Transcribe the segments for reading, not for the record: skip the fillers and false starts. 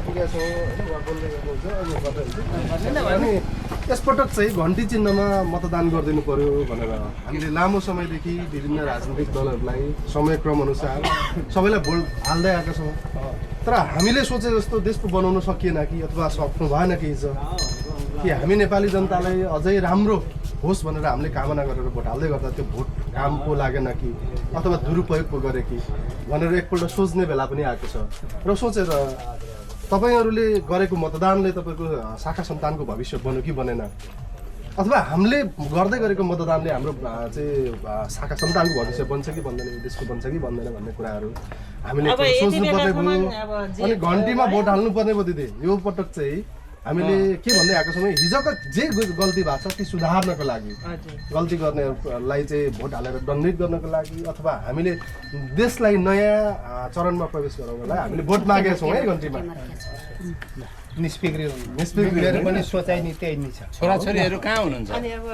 आइपुगेका छौँ होइन उहाँ बोल्दै गर्नुहुन्छ अनि गर्दै हुन्छ अनि यसपटक चाहिँ घन्टी चिन्हमा मतदान गरिदिनु पर्यो भनेर हामीले लामो समयदेखि विभिन्न राजनीतिक दलहरूलाई समयक्रम अनुसार सबैलाई भोट हाल्दै आएका छौँ तर हामीले सोचे जस्तो देश पो बनाउन सकिएन कि अथवा सक्नु भएन कि हिजो कि हामी नेपाली जनतालाई अझै राम्रो होस् भनेर हामीले कामना गरेर भोट हाल्दै गर्दा त्यो भोट काम पो लागेन कि अथवा दुरुपयोग पो गरे कि भनेर एकपल्ट सोच्ने बेला पनि आएको छ र सोचेर तपाईँहरूले गरेको मतदानले तपाईँको शाखा सन्तानको भविष्य बन्यो कि बनेन अथवा हामीले गर्दै गरेको मतदानले हाम्रो चाहिँ शाखा सन्तानको भविष्य बन्छ कि बन्दैन देशको बन्छ कि बन्दैन भन्ने कुराहरू हामीले सोच्नुपर्ने भयो अनि घन्टीमा भोट हाल्नुपर्ने भयो दिदी यो पटक चाहिँ हामीले के भन्दै आएको छौँ हिजोको जे गल्ती भएको छ ती सुधार्नको लागि गल्ती गर्नेहरूलाई चाहिँ भोट हालेर दण्डित गर्नको लागि अथवा हामीले देशलाई नयाँ चरणमा प्रवेश गराउनलाई हामीले भोट मागेका छौँ है घन्टीमा निष्पिक्रिय पनि सोचाइ नि त्यही नै छ छोराछोरीहरू कहाँ हुनुहुन्छ अनि अब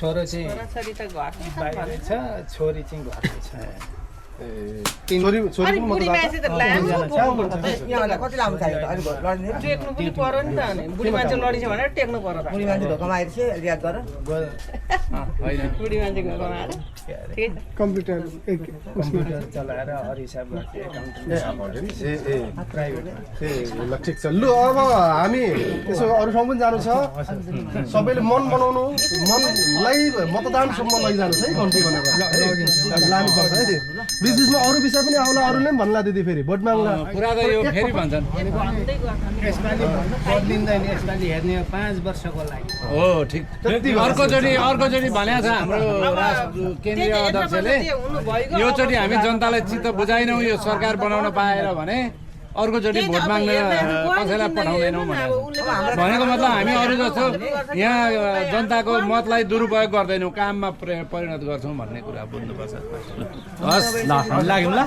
छोरो चाहिँ छोराछोरी त घरमा बाहिर छ छोरी चाहिँ घरमा छ छोरी अनि बुढी मान्छे त लामो यहाँलाई कति लामो चाहियो त अलिक लड्ने टेक्नु पनि पर्यो नि त अनि बुढी मान्छे लडिन्छ भनेर टेक्नु पर्यो त बुढी मान्छे ढोकामा आइरहेछ रियाद गरेर बुढी मान्छे घरमा आएर ठिकै छ कम्प्युटर चलाएर अरू हिसाब गर्थे ल ठिक छ लु अब हामी यसो अरू ठाउँ पनि जानु छ सबैले मन बनाउनु मनलाई मतदानसम्म लैजानु छ है घन्टी भनेर लानुपर्छ है बिच बिचमा अरू विषय पनि आउला अरूले पनि भन्ला दिदी फेरि भोट माग्ला कुरा त यो फेरि भन्छन् यसपालि बदलिँदैन यसपालि हेर्ने 5 वर्षको लागि हो ठिक अर्कोचोटि भनेको छ हाम्रो केन्द्रीय अध्यक्षले योचोटि हामी जनतालाई चित्त बुझाइनौँ यो सरकार बनाउन पाएर भने अर्कोचोटि भोट माग्न कसैलाई पठाउँदैनौँ भनेको मतलब हामी अरू जस्तो यहाँ जनताको मतलाई दुरुपयोग गर्दैनौँ काममा परिणत गर्छौँ भन्ने कुरा बुझ्नुपर्छ हस् ल लाग्यौँ ल